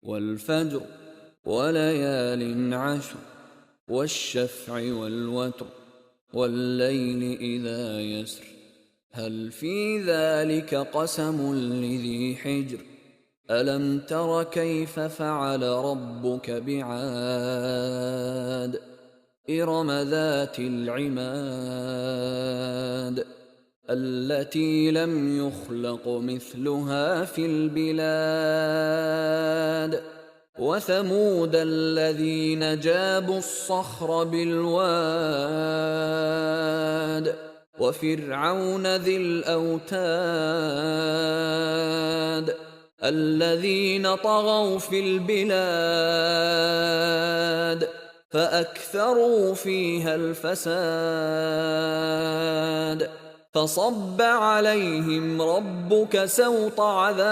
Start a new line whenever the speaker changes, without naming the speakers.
والفجر وليال عشر والشفع والوتر والليل إذا يسر هل في ذلك قسم لذي حجر ألم تر كيف فعل ربك بعاد إرم ذات العماد التي لم يخلق مثلها في البلاد وثمود الذين جابوا الصخر بالواد وفرعون ذي الأوتاد الذين طغوا في البلاد فأكثروا فيها الفساد فصب عليهم ربك سوط عذاب